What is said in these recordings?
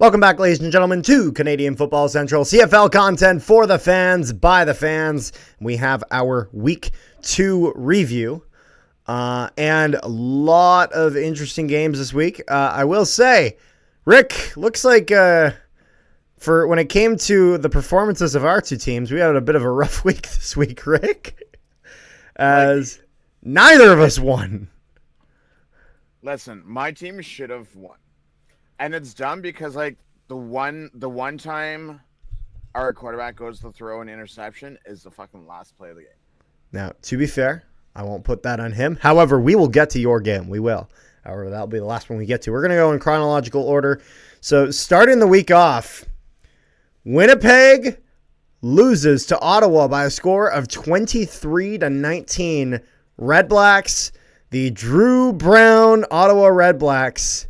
Welcome back, ladies and gentlemen, to Canadian Football Central, CFL content for the fans, by the fans. We have our Week 2 review, and a lot of interesting games this week. I will say, Rick, looks like for when it came to the performances of our two teams, we had a bit of a rough week this week, Rick, as neither of us won. Listen, my team should have won. And it's dumb because, like, the one time our quarterback goes to throw an interception is the fucking last play of the game. Now, to be fair, I won't put that on him. However, we will get to your game. We will. However, that'll be the last one we get to. We're going to go in chronological order. So, starting the week off, Winnipeg loses to Ottawa by a score of 23-19. Red Blacks, the Drew Brown Ottawa Red Blacks,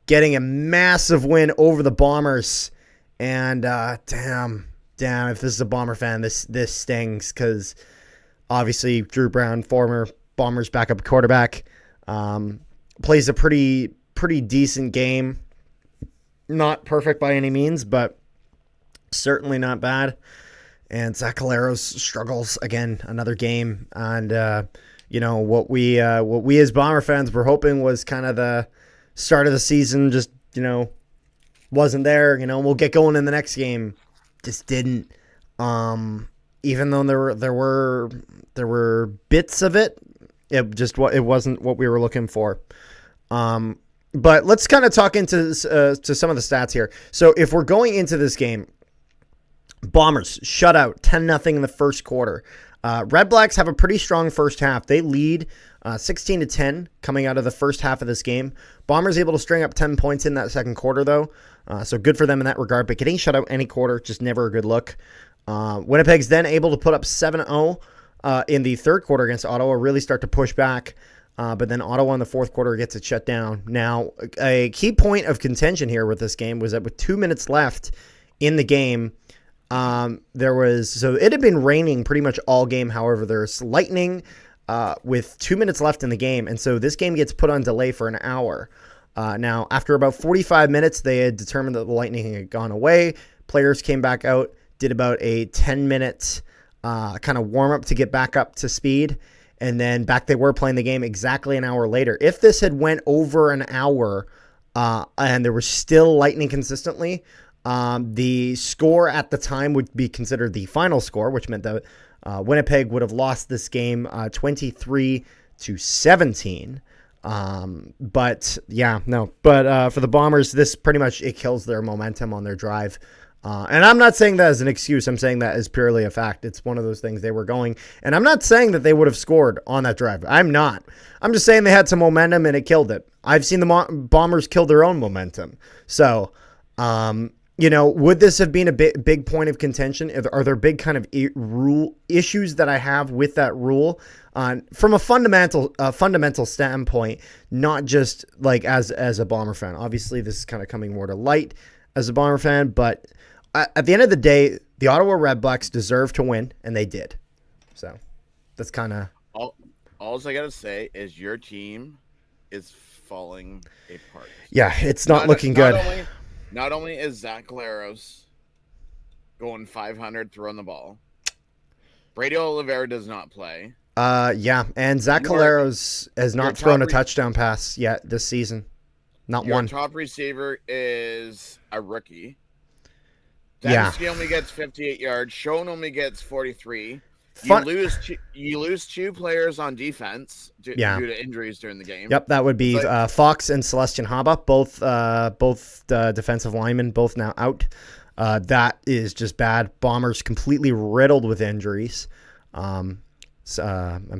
getting a massive win over the Bombers. And damn, if this is a Bomber fan, this stings, because obviously Drew Brown, former Bombers backup quarterback, plays a pretty decent game. Not perfect by any means, but certainly not bad. And Zach Caleros struggles again, another game. And what we as Bomber fans were hoping was kind of the start of the season, just, wasn't there. We'll get going in the next game. Just didn't. Even though there were bits of it, it wasn't what we were looking for. But let's kind of talk into to some of the stats here. So if we're going into this game, Bombers shut out 10-0 in the first quarter. Red Blacks have a pretty strong first half. They lead 16-10 coming out of the first half of this game. Bombers able to string up 10 points in that second quarter, though. So good for them in that regard. But getting shut out any quarter, just never a good look. Winnipeg's then able to put up 7-0 in the third quarter against Ottawa, really start to push back. But then Ottawa in the fourth quarter gets it shut down. Now, a key point of contention here with this game was that with 2 minutes left in the game, it had been raining pretty much all game. However, there's lightning with 2 minutes left in the game. And so this game gets put on delay for an hour. Now, after about 45 minutes, they had determined that the lightning had gone away. Players came back out, did about a 10-minute kind of warm-up to get back up to speed. And then back they were playing the game exactly an hour later. If this had went over an hour and there was still lightning consistently, the score at the time would be considered the final score, which meant that Winnipeg would have lost this game 23-17. But for the Bombers, this pretty much, it kills their momentum on their drive. And I'm not saying that as an excuse. I'm saying that as purely a fact. It's one of those things they were going. And I'm not saying that they would have scored on that drive. I'm not. I'm just saying they had some momentum and it killed it. I've seen the Bombers kill their own momentum. So, would this have been a big point of contention? Are there big kind of rule issues that I have with that rule from a fundamental standpoint, not just like as a Bomber fan? Obviously, this is kind of coming more to light as a Bomber fan, but at the end of the day, the Ottawa Red Blacks deserve to win, and they did. So that's kind of all I gotta say is your team is falling apart. Yeah, it's not looking good. Not only is Zach Caleros going 500 throwing the ball, Brady Oliveira does not play. And Zach Caleros has not thrown a touchdown pass yet this season. Not one. Your top receiver is a rookie. Dempsey only gets 58 yards. Schoen only gets 43. You lose two players on defense due to injuries during the game. Yep, that would be Fox and Celestin Haba, both defensive linemen, both now out. That is just bad. Bombers completely riddled with injuries. I'm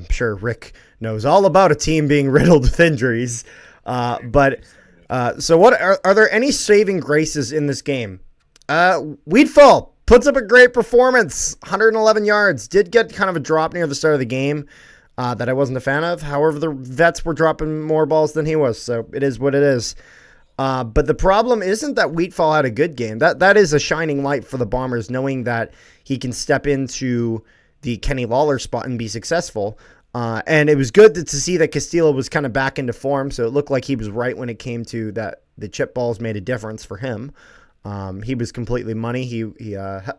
sure Rick knows all about a team being riddled with injuries. So what are there any saving graces in this game? Weedfall puts up a great performance, 111 yards. Did get kind of a drop near the start of the game that I wasn't a fan of. However, the vets were dropping more balls than he was, so it is what it is. But the problem isn't that Wheatfall had a good game. That is a shining light for the Bombers, knowing that he can step into the Kenny Lawler spot and be successful. And it was good to see that Castillo was kind of back into form. So it looked like he was right when it came to that. The chip balls made a difference for him. He was completely money. He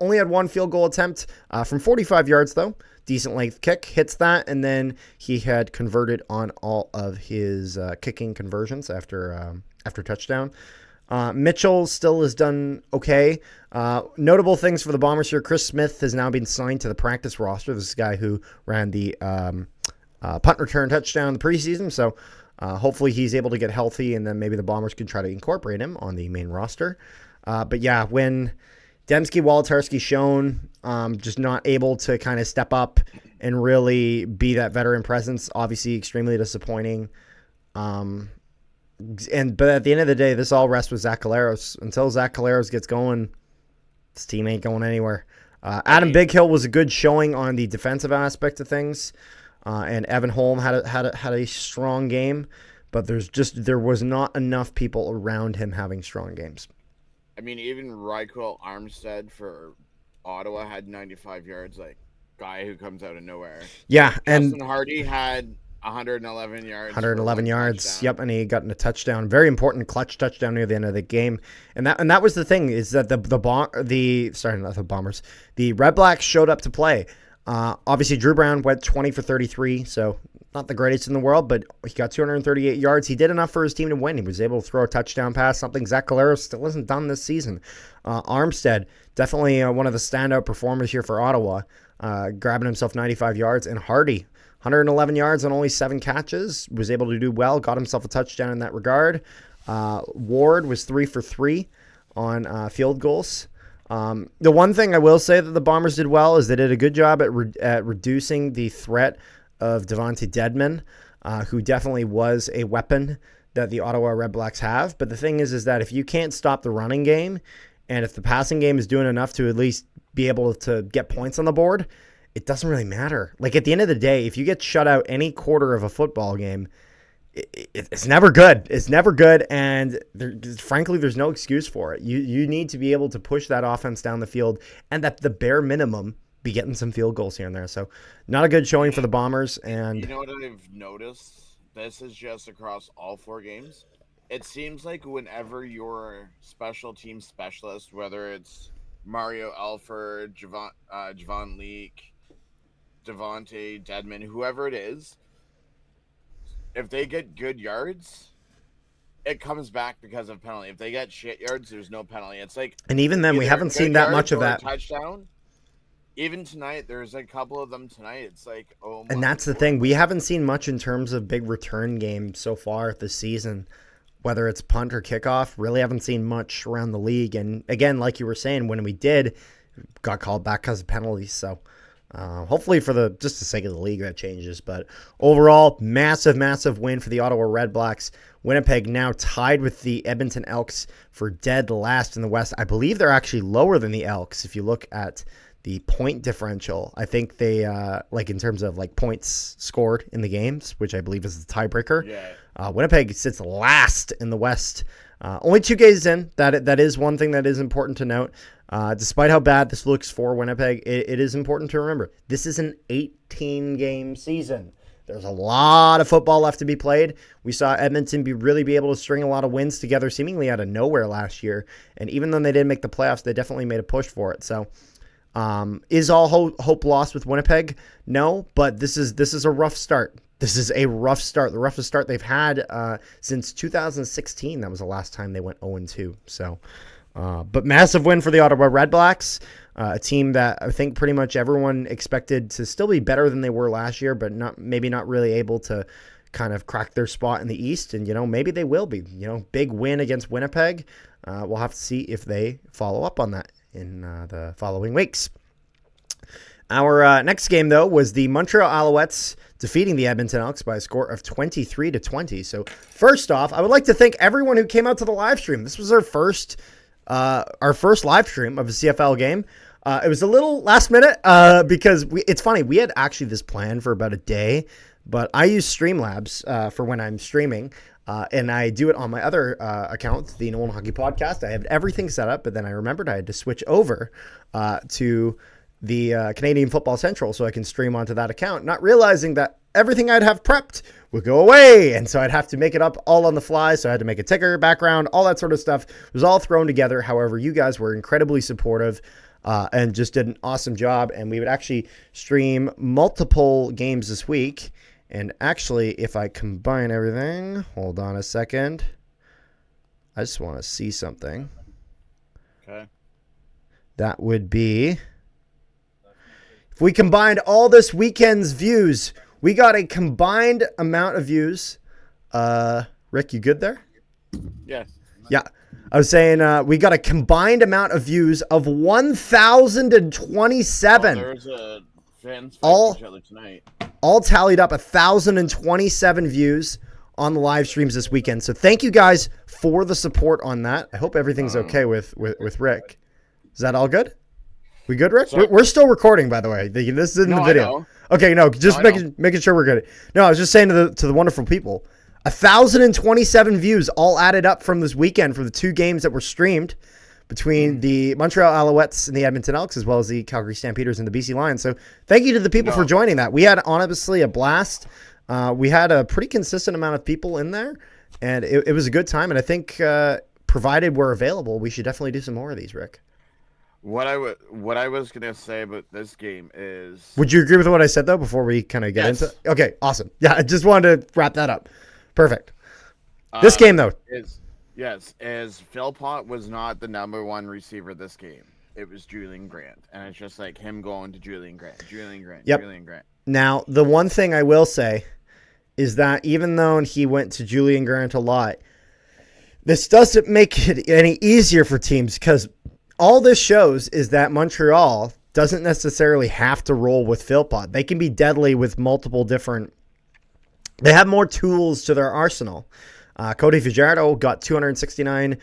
only had one field goal attempt from 45 yards, though. Decent length kick, hits that, and then he had converted on all of his kicking conversions after touchdown. Mitchell still has done okay. Notable things for the Bombers here. Chris Smith has now been signed to the practice roster. This is a guy who ran the punt return touchdown in the preseason, so hopefully he's able to get healthy, and then maybe the Bombers can try to incorporate him on the main roster. But yeah, when Demski, Wolotarski shown just not able to kind of step up and really be that veteran presence, obviously extremely disappointing. But at the end of the day, this all rests with Zach Collaros. Until Zach Collaros gets going, this team ain't going anywhere. Adam Bighill was a good showing on the defensive aspect of things, and Evan Holm had a strong game, but there was not enough people around him having strong games. I mean, even Ryquell Armstead for Ottawa had 95 yards, like guy who comes out of nowhere. Yeah, and Justin Hardy had 111 yards. 111 yards. Yep, and he got in a touchdown, very important clutch touchdown near the end of the game. And that was the thing, is that the Bombers, the Red Blacks showed up to play. Obviously, Drew Brown went 20 for 33, so not the greatest in the world, but he got 238 yards. He did enough for his team to win. He was able to throw a touchdown pass, something Zach Collaros still hasn't done this season. Armstead, definitely one of the standout performers here for Ottawa, grabbing himself 95 yards. And Hardy, 111 yards on only 7 catches, was able to do well, got himself a touchdown in that regard. Ward was 3 for 3 on field goals. The one thing I will say that the Bombers did well is they did a good job at reducing the threat of Devontae Dedmon, who definitely was a weapon that the Ottawa Red Blacks have. But the thing is that if you can't stop the running game, and if the passing game is doing enough to at least be able to get points on the board, it doesn't really matter. Like, at the end of the day, if you get shut out any quarter of a football game, it's never good. It's never good, and frankly, there's no excuse for it. You need to be able to push that offense down the field, and at the bare minimum, be getting some field goals here and there. So not a good showing for the Bombers. And you know what I've noticed? This is just across all 4 games. It seems like whenever your special team specialist, whether it's Mario Alford, Javon Leake, Devontae Dedmon, whoever it is, if they get good yards, it comes back because of penalty. If they get shit yards, there's no penalty. It's like, and even then, we haven't seen that much of that. Touchdown. Even tonight, there's a couple of them tonight. It's like, oh my. And that's the thing. We haven't seen much in terms of big return games so far this season, whether it's punt or kickoff. Really haven't seen much around the league. And again, like you were saying, when we did, got called back because of penalties. So hopefully for just the sake of the league, that changes. But overall, massive win for the Ottawa Red Blacks. Winnipeg now tied with the Edmonton Elks for dead last in the West. I believe they're actually lower than the Elks if you look at the point differential. I think they, in terms of points scored in the games, which I believe is the tiebreaker. Yeah. Winnipeg sits last in the West. Only 2 games in. That is one thing that is important to note. Despite how bad this looks for Winnipeg, it is important to remember this is an 18-game season. There's a lot of football left to be played. We saw Edmonton really be able to string a lot of wins together seemingly out of nowhere last year. And even though they didn't make the playoffs, they definitely made a push for it. So is all hope lost with Winnipeg? No, but this is a rough start. This is a rough start. The roughest start they've had since 2016. That was the last time they went 0-2. So, but massive win for the Ottawa Red Blacks, a team that I think pretty much everyone expected to still be better than they were last year, but maybe not really able to kind of crack their spot in the East. And, maybe they will be. Big win against Winnipeg. We'll have to see if they follow up on that in the following weeks. Our next game, though, was the Montreal Alouettes defeating the Edmonton Elks by a score of 23-20. So first off, I would like to thank everyone who came out to the live stream. This was our first live stream of a CFL game. It was a little last minute because it's funny. We had actually this plan for about a day, but I use Streamlabs for when I'm streaming. And I do it on my other account, the Nolan Hockey Podcast. I have everything set up, but then I remembered I had to switch over to the Canadian Football Central so I can stream onto that account, not realizing that everything I'd have prepped would go away. And so I'd have to make it up all on the fly. So I had to make a ticker, background, all that sort of stuff. It was all thrown together. However, you guys were incredibly supportive and just did an awesome job. And we would actually stream multiple games this week. And actually, if I combine everything, hold on a second. I just want to see something. Okay. That would be, if we combined all this weekend's views, we got a combined amount of views. Rick, you good there? Yes. Yeah. I was saying we got a combined amount of views of 1,027. There's a fans fighting each other tonight. All tallied up 1,027 views on the live streams this weekend. So thank you guys for the support on that. I hope everything's okay with Rick. Is that all good? We good, Rick? We're still recording, by the way. This isn't the video. Okay, no, just making sure we're good. No, I was just saying to the wonderful people, 1,027 views all added up from this weekend for the two games that were streamed between the Montreal Alouettes and the Edmonton Elks, as well as the Calgary Stampeders and the BC Lions. So thank you to the people for joining that. We had honestly a blast. We had a pretty consistent amount of people in there, and it was a good time. And I think provided we're available, we should definitely do some more of these, Rick. What I was gonna say about this game is, would you agree with what I said though before we kind of get into it? Okay, awesome. Yeah, I just wanted to wrap that up. Perfect. This game though is Philpott was not the number one receiver this game. It was Julian Grant, and it's just like him going to Julian Grant. Yep. Julian Grant. Now the one thing I will say is that even though he went to Julian Grant a lot, this doesn't make it any easier for teams, because all this shows is that Montreal doesn't necessarily have to roll with Philpott. They can be deadly with multiple different. They have more tools to their arsenal. Cody Fajardo got 269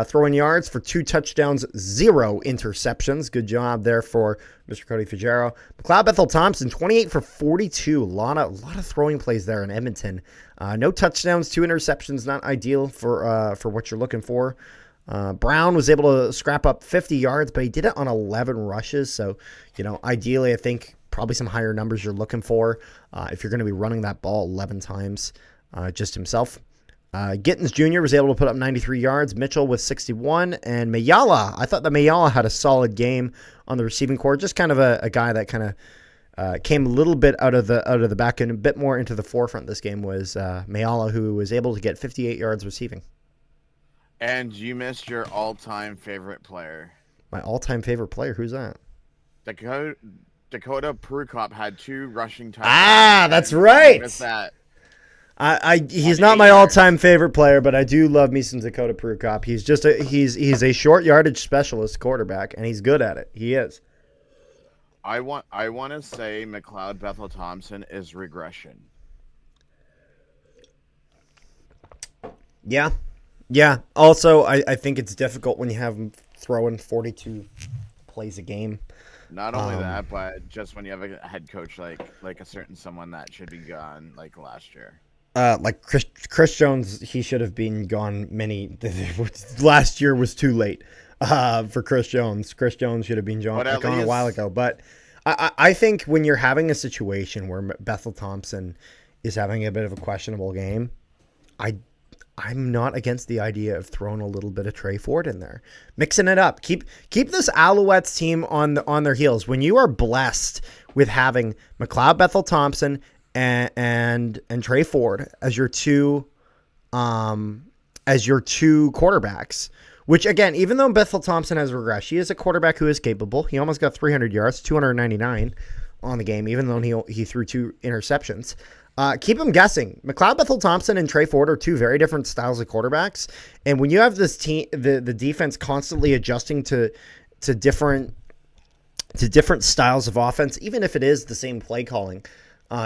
throwing yards for 2 touchdowns, 0 interceptions. Good job there for Mr. Cody Fajardo. McLeod Bethel Thompson, 28 for 42. A lot of throwing plays there in Edmonton. No touchdowns, 2 interceptions. Not ideal for what you're looking for. Brown was able to scrap up 50 yards, but he did it on 11 rushes. So, ideally, I think probably some higher numbers you're looking for if you're going to be running that ball 11 times just himself. Gittins Jr. was able to put up 93 yards. Mitchell with 61. And Mayala, I thought that Mayala had a solid game on the receiving corps. Just kind of a guy that kind of came a little bit out of the back end, a bit more into the forefront this game was Mayala, who was able to get 58 yards receiving. And you missed your all-time favorite player. My all-time favorite player? Who's that? Dakota Prukop had 2 rushing touchdowns. Ah, that's right. Missed that. He's not my all-time favorite player, but I do love me some Dakota Prukop. He's just he's a short yardage specialist quarterback, and he's good at it. He is. I want to say McLeod Bethel Thompson is regression. Yeah. Yeah. Also, I think it's difficult when you have him throwing 42 plays a game. Not only that, but just when you have a head coach like a certain someone that should be gone like last year. Like Chris Jones, he should have been gone last year was too late for Chris Jones. Chris Jones should have been gone a while ago. But I think when you're having a situation where Bethel Thompson is having a bit of a questionable game, I'm not against the idea of throwing a little bit of Trey Ford in there, mixing it up. Keep this Alouettes team on their heels.ൻ you are blessed with having McLeod Bethel Thompson and Trey Ford as your two quarterbacks. Which again, even though Bethel Thompson has regressed, he is a quarterback who is capable. He almost got 300 yards, 299 on the game, even though he threw 2 interceptions. Keep them guessing. McLeod Bethel Thompson and Trey Ford are 2 very different styles of quarterbacks. And when you have this team, the defense constantly adjusting to different styles of offense, even if it is the same play calling,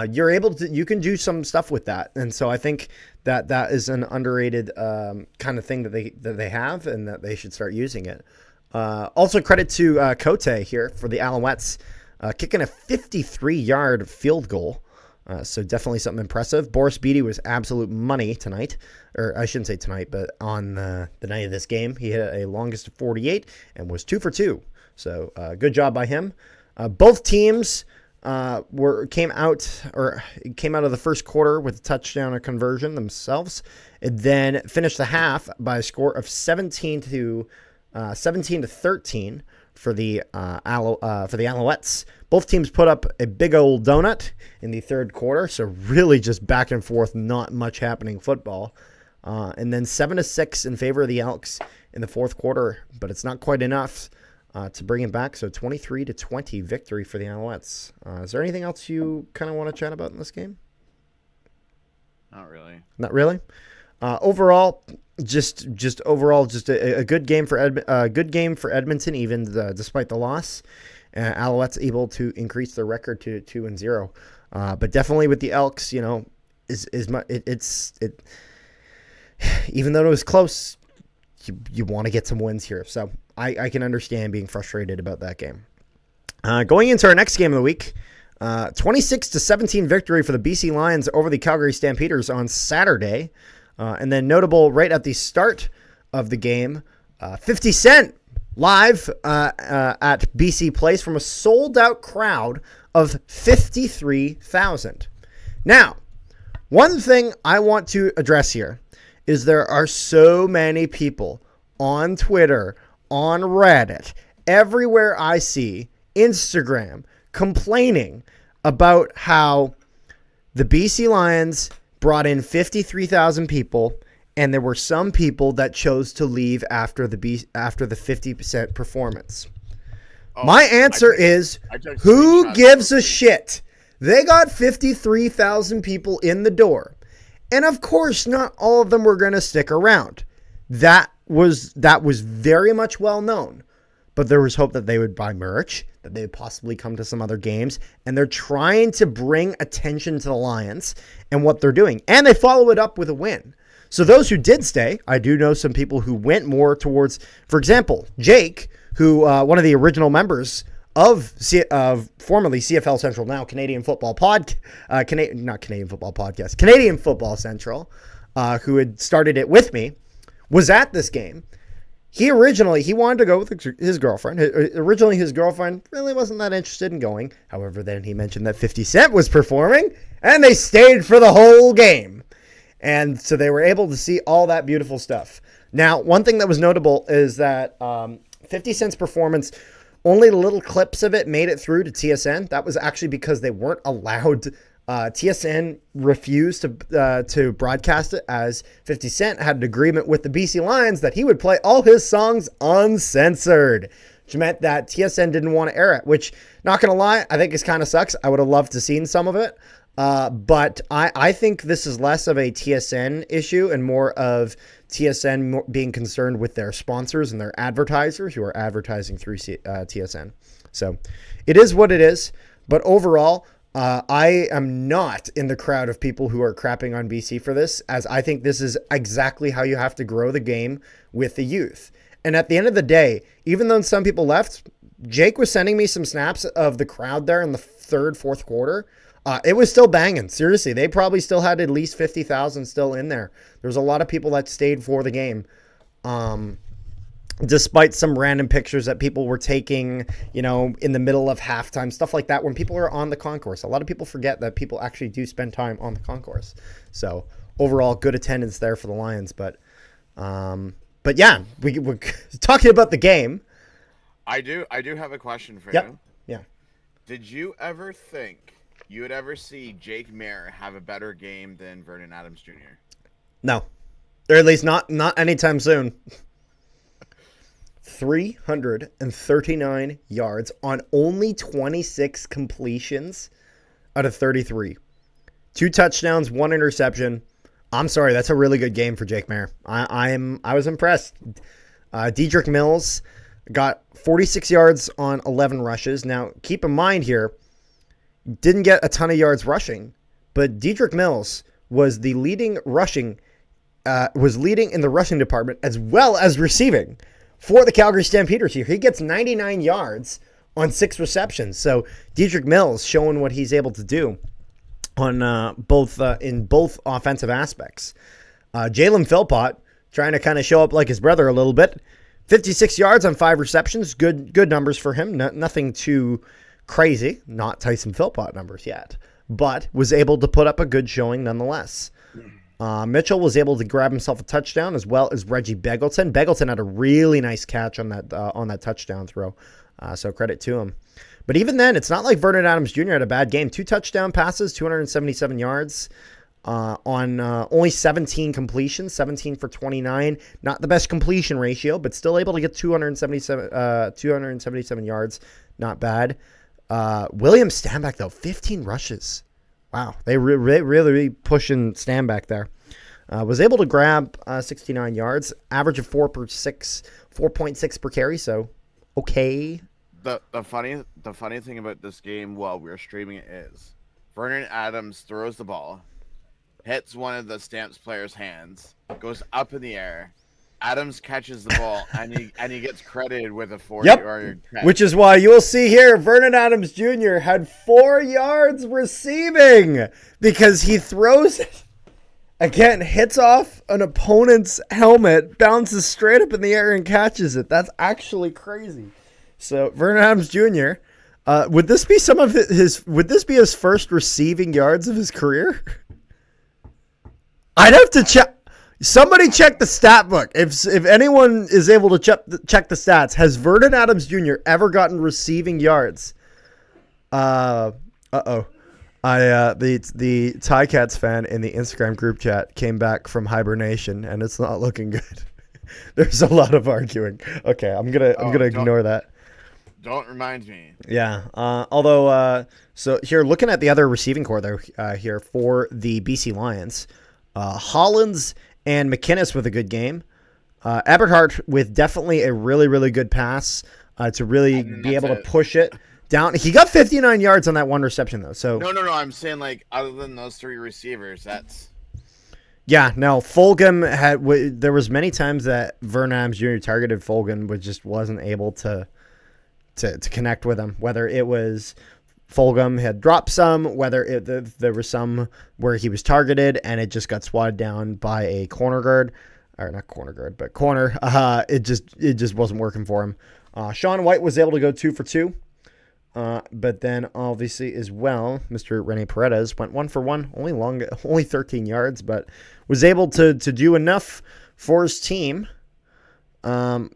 you can do some stuff with that. And so I think that is an underrated kind of thing that they have, and that they should start using it. Also credit to Cote here for the Alouettes, kicking a 53-yard field goal. So definitely something impressive. Boris Beatty was absolute money tonight. Or I shouldn't say tonight, but on the night of this game. He hit a longest of 48 and was 2 for 2. So good job by him. Both teams came out of the first quarter with a touchdown or conversion themselves, and then finished the half by a score of 17 to 13 for the Alouettes. Both teams put up a big old donut in the third quarter, so really just back and forth, not much happening football. And then 7-6 in favor of the Elks in the fourth quarter, but it's not quite enough to bring it back. So 23-20 victory for the Alouettes. Is there anything else you kind of want to chat about in this game? Not really. Not really. Overall, just a good game for Edmonton, even despite the loss. Alouettes able to increase their record to 2-0. But definitely with the Elks, even though it was close, you want to get some wins here. So I can understand being frustrated about that game. Going into our next game of the week, 26-17 victory for the BC Lions over the Calgary Stampeders on Saturday. And then notable right at the start of the game, 50 Cent live at BC Place from a sold-out crowd of 53,000. Now, one thing I want to address here is there are so many people on Twitter, on Reddit, everywhere I see, Instagram, complaining about how the BC Lions brought in 53,000 people, and there were some people that chose to leave after the 50% performance. My answer is, who gives a shit? They got 53,000 people in the door. And of course, not all of them were going to stick around. That was very much well known. But there was hope that they would buy merch, that they would possibly come to some other games. And they're trying to bring attention to the Lions and what they're doing. And they follow it up with a win. So those who did stay, I do know some people who went more towards, for example, Jake, who one of the original members of formerly CFL Central, now Canadian Football Canadian Football Central, who had started it with me, was at this game. He wanted to go with his girlfriend. Originally, his girlfriend really wasn't that interested in going. However, then he mentioned that 50 Cent was performing, and they stayed for the whole game. And so they were able to see all that beautiful stuff. Now, one thing that was notable is that 50 Cent's performance, only little clips of it made it through to TSN. That was actually because they weren't allowed. TSN refused to broadcast it, as 50 Cent had an agreement with the BC Lions that he would play all his songs uncensored, which meant that TSN didn't want to air it, which, not going to lie, I think it kind of sucks. I would have loved to seen some of it. But I think this is less of a TSN issue and more of TSN being concerned with their sponsors and their advertisers who are advertising through TSN. So it is what it is. But overall, I am not in the crowd of people who are crapping on BC for this, as I think this is exactly how you have to grow the game with the youth. And at the end of the day, even though some people left, Jake was sending me some snaps of the crowd there in the third, fourth quarter. It was still banging. Seriously, they probably still had at least 50,000 still in there. There was a lot of people that stayed for the game. Despite some random pictures that people were taking, in the middle of halftime, stuff like that, when people are on the concourse. A lot of people forget that people actually do spend time on the concourse. So overall, good attendance there for the Lions. But yeah, we're talking about the game. I do have a question for you. Yeah. Did you ever think you would ever see Jake Mayer have a better game than Vernon Adams Jr.? No. Or at least not anytime soon. 339 yards on only 26 completions out of 33. 2 touchdowns, 1 interception. I'm sorry, that's a really good game for Jake Mayer. I was impressed. Dedrick Mills got 46 yards on 11 rushes. Now, keep in mind here, didn't get a ton of yards rushing, but Dedrick Mills was the leading in the rushing department as well as receiving for the Calgary Stampeders here. He gets 99 yards on 6 receptions. So Dedrick Mills showing what he's able to do on both offensive aspects. Jalen Philpott trying to kind of show up like his brother a little bit. 56 yards on 5 receptions. Good numbers for him. Nothing too crazy, not Tyson Philpott numbers yet, but was able to put up a good showing nonetheless. Mitchell was able to grab himself a touchdown as well as Reggie Beggleton. Beggleton had a really nice catch on that touchdown throw, so credit to him. But even then, it's not like Vernon Adams Jr. had a bad game. 2 touchdown passes, 277 yards on only 17 completions, 17 for 29. Not the best completion ratio, but still able to get 277 yards. Not bad. William Stanback, though, 15 rushes. Wow, they really pushing Stanback there. Was able to grab 69 yards, average of 4.6 per carry, so okay. The funny thing about this game while we were streaming it is Vernon Adams throws the ball, hits one of the Stamps players' hands, goes up in the air. Adams catches the ball and he gets credited with a 4-yard catch. Which is why you will see here Vernon Adams Jr. had 4 yards receiving because he throws it again, hits off an opponent's helmet, bounces straight up in the air and catches it. That's actually crazy. So Vernon Adams Jr. Would this be his first receiving yards of his career? I'd have to check. Somebody check the stat book. If anyone is able to check the stats, has Vernon Adams Jr. ever gotten receiving yards? The Ticats fan in the Instagram group chat came back from hibernation, and it's not looking good. There's a lot of arguing. Okay, I'm gonna ignore that. Don't remind me. Yeah. So here, looking at the other receiving core there, here for the BC Lions, Hollins and McInnes with a good game. Eberhardt with definitely a really, really good pass to really be able to push it down. He got 59 yards on that one reception, though. So No. I'm saying, like, other than those 3 receivers, that's... Yeah, no, Fulgham there was many times that Vernon Adams Jr. targeted Fulgham, but just wasn't able to connect with him. Whether it was Fulgham had dropped some, whether there was some where he was targeted and it just got swatted down by a corner guard, or not corner guard, but corner. It just wasn't working for him. Sean White was able to go 2 for 2, but then obviously as well, Mr. Rene Paredes went 1 for 1, only 13 yards, but was able to do enough for his team. Well,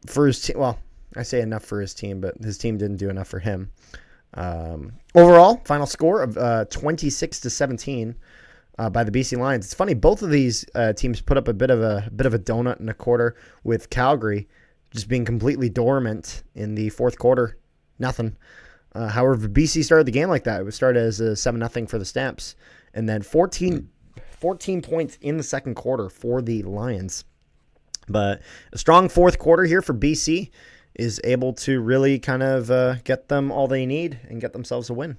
I say enough for his team, but his team didn't do enough for him. Overall, final score of 26-17 by the BC Lions. It's funny, both of these teams put up a bit of a donut in a quarter, with Calgary just being completely dormant in the fourth quarter. Nothing. However, BC started the game like that. It was started as a 7-0 for the Stamps, and then 14 points in the second quarter for the Lions. But a strong fourth quarter here for BC is able to really kind of get them all they need and get themselves a win.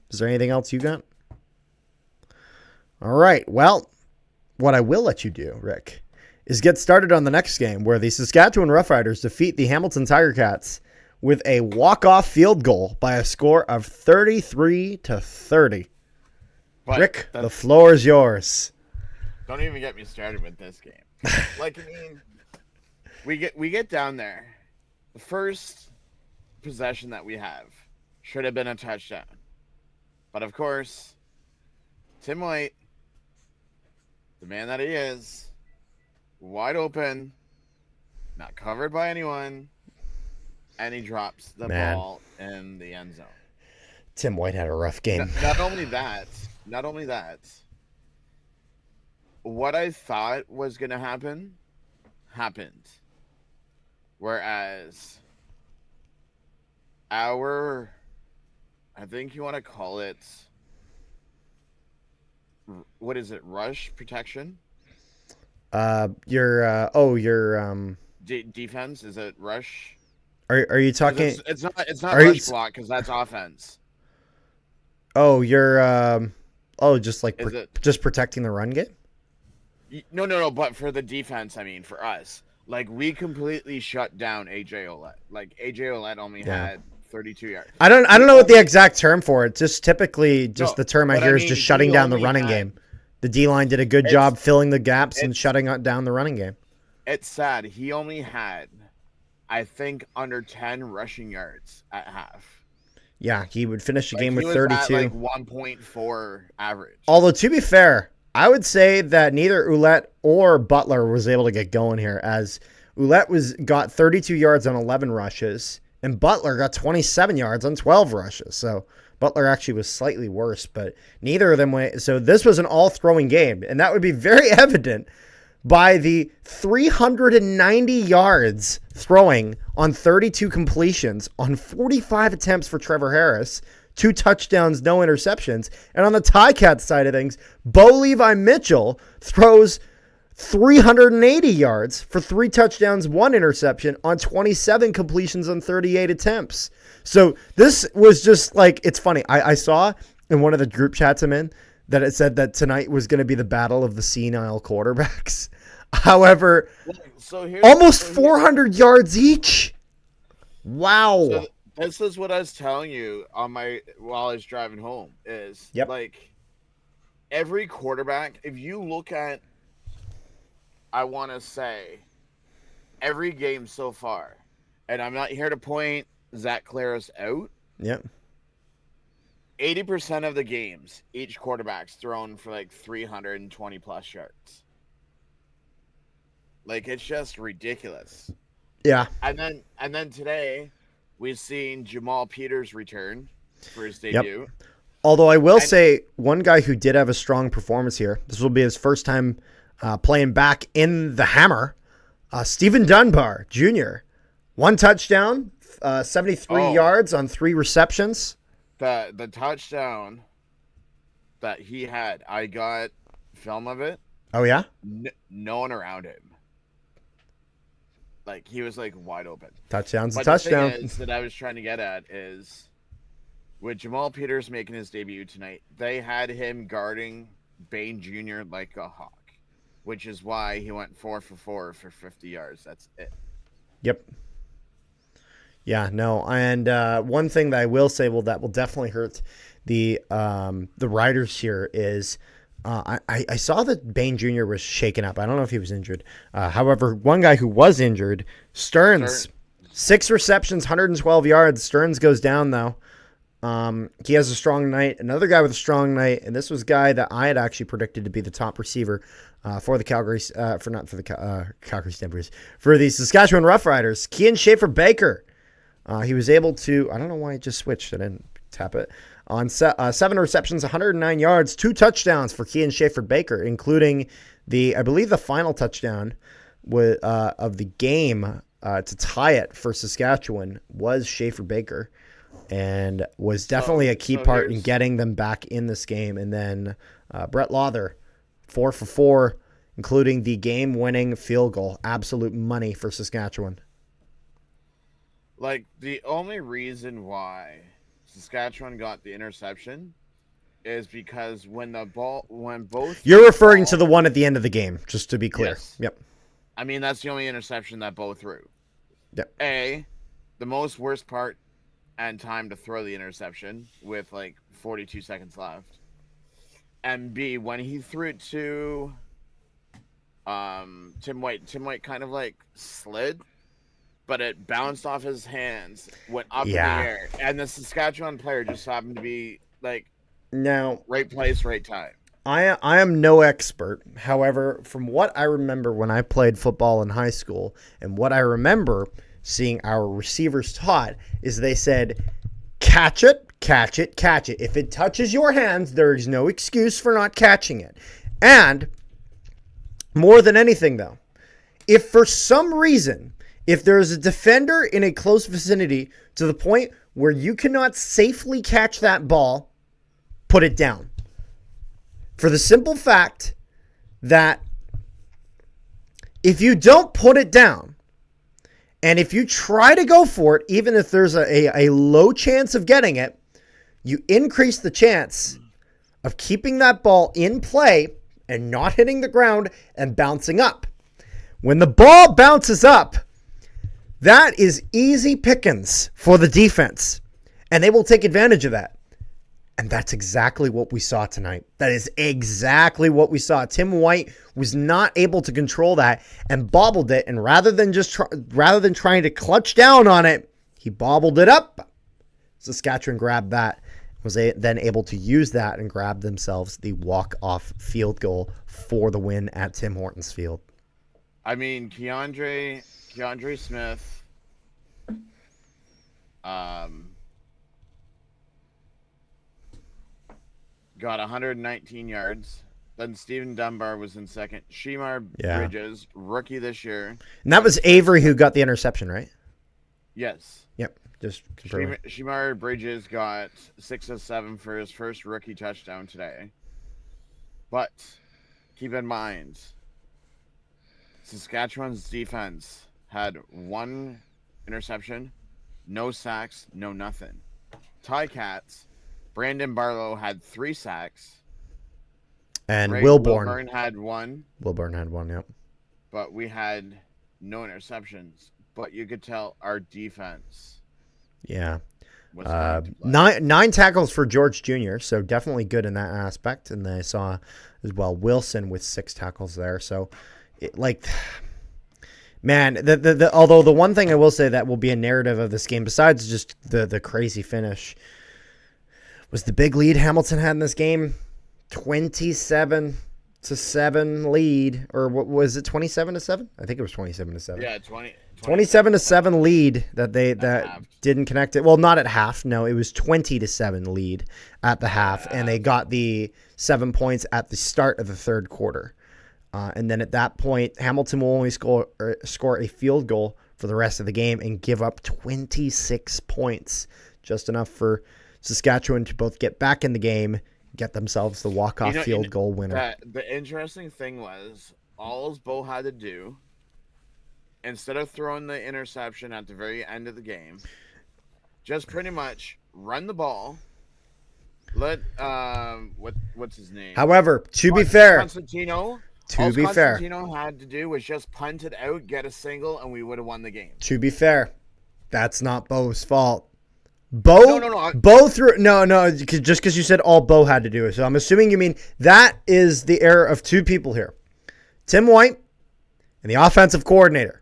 Is there anything else you got? All right. Well, what I will let you do, Rick, is get started on the next game, where the Saskatchewan Roughriders defeat the Hamilton Tiger Cats with a walk-off field goal by a score of 33-30. Rick, the floor is yours. Don't even get me started with this game. Like, I mean, we get down there. The first possession that we have should have been a touchdown. But of course, Tim White, the man that he is, wide open, not covered by anyone, and he drops the ball in the end zone. Tim White had a rough game. Not only that, what I thought was going to happen, happened. Whereas I think you want to call it, what is it, rush protection? Your defense, is it rush? Are you talking? It's not rush block, because that's offense. Oh, you're just protecting the run game? No, but for the defense, I mean, for us. Like, we completely shut down AJ Ouellette. Like, AJ Ouellette only had 32 yards. I don't know what the exact term for it. Just typically, the term I hear is just shutting down the running game. The D-line did a good job filling the gaps and shutting down the running game. It's sad. He only had, I think, under 10 rushing yards at half. Yeah, he would finish the Like, game he with was 32. at like 1.4 average. Although, to be fair, I would say that neither Ouellette or Butler was able to get going here, as Ouellette got 32 yards on 11 rushes, and Butler got 27 yards on 12 rushes. So Butler actually was slightly worse, but neither of them went. So this was an all-throwing game, and that would be very evident by the 390 yards throwing on 32 completions on 45 attempts for Trevor Harris, 2 touchdowns, no interceptions. And on the Ticats side of things, Bo Levi Mitchell throws 380 yards for 3 touchdowns, 1 interception on 27 completions on 38 attempts. So this was just like, it's funny. I saw in one of the group chats I'm in that it said that tonight was going to be the battle of the senile quarterbacks. However, almost 400 yards each. Wow. So this is what I was telling you while I was driving home is like every quarterback, if you look at, I want to say, every game so far, and I'm not here to point Zach Claris out. Yep. 80% of the games, each quarterback's thrown for like 320 plus yards. Like, it's just ridiculous. Yeah. And then today, we've seen Jamal Peters return for his debut. Yep. Although I will say, one guy who did have a strong performance here, this will be his first time playing back in the Hammer, Stephen Dunbar Jr. 1 touchdown, 73 yards on 3 receptions. The touchdown that he had, I got film of it. Oh, yeah? No one around him. Like, he was, like, wide open. Touchdown's a but touchdown. The thing is that I was trying to get at is, with Jamal Peters making his debut tonight, they had him guarding Bain Jr. like a hawk, which is why he went 4 for 4 for 50 yards. That's it. Yep. Yeah, no, and one thing that I will say, that will definitely hurt the Riders here is I saw that Bain Jr. was shaken up. I don't know if he was injured. However, one guy who was injured, Stearns, 6 receptions, 112 yards. Stearns goes down though. He has a strong night. Another guy with a strong night, and this was a guy that I had actually predicted to be the top receiver for the Calgary, Calgary Stampeders, for the Saskatchewan Roughriders, Cian Schaefer-Baker. He was able to, I don't know why it just switched. I didn't tap it. On 7 receptions, 109 yards, 2 touchdowns for Cian Schaefer-Baker, including I believe the final touchdown of the game to tie it for Saskatchewan was Schaefer-Baker, and was definitely a key part in getting them back in this game. And then Brett Lawther, 4 for 4, including the game-winning field goal. Absolute money for Saskatchewan. Like, the only reason why Saskatchewan got the interception is because when both... You're referring to the one at the end of the game, just to be clear. Yes. Yep. I mean, that's the only interception that Bo threw. Yep. A, the worst part and time to throw the interception with, like, 42 seconds left. And B, when he threw it to Tim White kind of, like, slid, but it bounced off his hands, went up in the air, and the Saskatchewan player just happened to be, like, right place, right time. I am no expert. However, from what I remember when I played football in high school, and what I remember seeing our receivers taught, is they said, catch it, catch it, catch it. If it touches your hands, there is no excuse for not catching it. And more than anything, though, if for some reason... if there is a defender in a close vicinity to the point where you cannot safely catch that ball, put it down. For the simple fact that if you don't put it down, and if you try to go for it, even if there's a low chance of getting it, you increase the chance of keeping that ball in play and not hitting the ground and bouncing up. When the ball bounces up, that is easy pickings for the defense, and they will take advantage of that. And that's exactly what we saw tonight. That is exactly what we saw. Tim White was not able to control that and bobbled it, and rather than trying to clutch down on it, he bobbled it up, Saskatchewan grabbed that, was then able to use that and grab themselves the walk-off field goal for the win at Tim Hortons Field. I mean, Keandre Smith, got 119 yards. Then Stephen Dunbar was in second. Shemar Bridges, rookie this year. And that was Avery who got the interception, right? Yes. Yep. Just confirming. Shemar Bridges got 6 of 7 for his first rookie touchdown today. But keep in mind, Saskatchewan's defense had 1 interception, no sacks, no nothing. Ticats, Brandon Barlow had 3 sacks. And Wilborn had 1. Wilborn had 1, yep. But we had no interceptions. But you could tell our defense. Yeah. 9 tackles for George Jr., so definitely good in that aspect. And I saw as well Wilson with 6 tackles there. So, man, although the one thing I will say that will be a narrative of this game, besides just the crazy finish, was the big lead Hamilton had in this game. 27-7 lead, or what was it? 27-7? I think it was 27-7. Yeah, 27-7 lead that didn't connect it. Well, not at half. No, it was 20-7 lead at the half, and they got the 7 points at the start of the third quarter. And then at that point, Hamilton will only score a field goal for the rest of the game and give up 26 points, just enough for Saskatchewan to both get back in the game, get themselves the walk-off field goal winner. The interesting thing was, all Bo had to do, instead of throwing the interception at the very end of the game, just pretty much run the ball. Let what's his name? However, to be fair, Constantino had to do was just punt it out, get a single, and we would have won the game. To be fair, that's not Bo's fault. Bo threw just because you said all Bo had to do it. So I'm assuming you mean that is the error of 2 people here, Tim White and the offensive coordinator.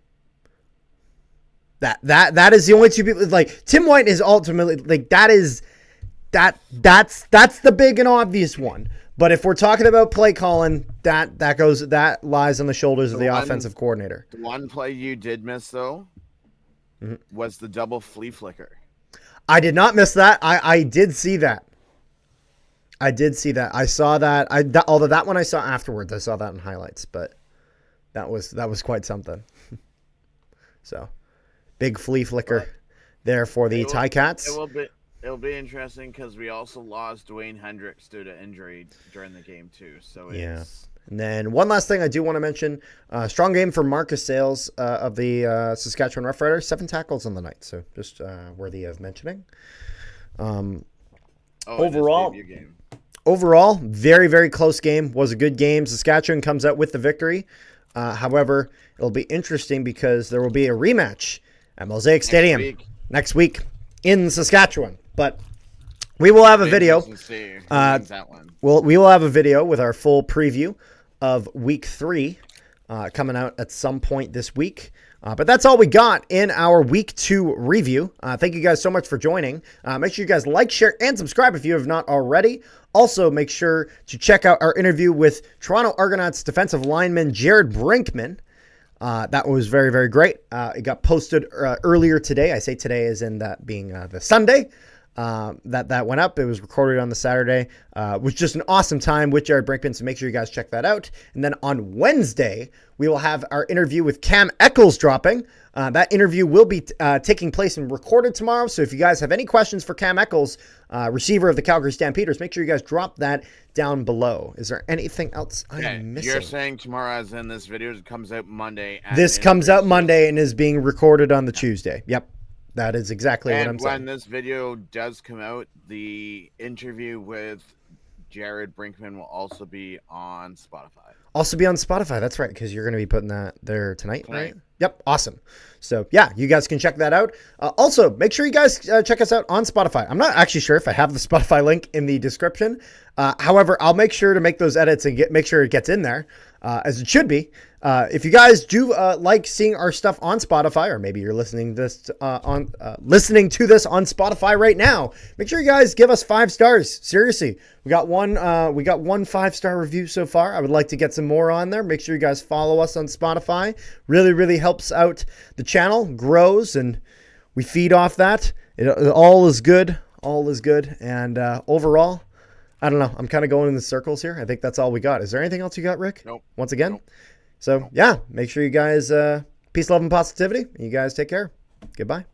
That is the only 2 people. Like, Tim White is ultimately that's the big and obvious one. But if we're talking about play calling, that lies on the shoulders of the offensive coordinator. The one play you did miss though was the double flea flicker. I did not miss that. I did see that. I saw that. Although that one I saw afterwards. I saw that in highlights, but that was quite something. So, big flea flicker there for the Ticats. It'll be interesting because we also lost Dwayne Hendricks due to injury during the game too. So And then one last thing I do want to mention, strong game for Marcus Sales of the Saskatchewan Roughriders, 7 tackles on the night, so just worthy of mentioning. Overall, very, very close game. Was a good game. Saskatchewan comes out with the victory. However, it'll be interesting because there will be a rematch at Mosaic Stadium next week in Saskatchewan. But we will have a video. We will have a video with our full preview of Week 3 coming out at some point this week. But that's all we got in our Week 2 review. Thank you guys so much for joining. Make sure you guys like, share, and subscribe if you have not already. Also, make sure to check out our interview with Toronto Argonauts defensive lineman Jared Brinkman. That was very, very great. It got posted earlier today. I say today as in that being the Sunday. That went up. It was recorded on the Saturday. It was just an awesome time with Jared Brinkman, so make sure you guys check that out. And then on Wednesday, we will have our interview with Cam Eccles dropping. That interview will be taking place and recorded tomorrow, so if you guys have any questions for Cam Eccles, receiver of the Calgary Stampeders, make sure you guys drop that down below. Is there anything else I'm missing? You're saying tomorrow, as in this video comes out Monday. This comes out Monday and is being recorded on the Tuesday. Yep. That is exactly what I'm saying. And when this video does come out, the interview with Jared Brinkman will also be on Spotify. That's right, because you're going to be putting that there tonight, right? Yep, awesome. So yeah, you guys can check that out. Also, make sure you guys check us out on Spotify. I'm not actually sure if I have the Spotify link in the description. However, I'll make sure to make those edits and make sure it gets in there, as it should be. If you guys do like seeing our stuff on Spotify, or maybe you're listening to this on Spotify right now, make sure you guys give us 5 stars. Seriously, we got one 5-star review so far. I would like to get some more on there. Make sure you guys follow us on Spotify. Really, really helps out the channel, grows, and we feed off that. All is good. All is good. And overall, I don't know. I'm kind of going in the circles here. I think that's all we got. Is there anything else you got, Rick? Nope. Once again? Nope. So, yeah, make sure you guys, peace, love, and positivity. You guys take care. Goodbye.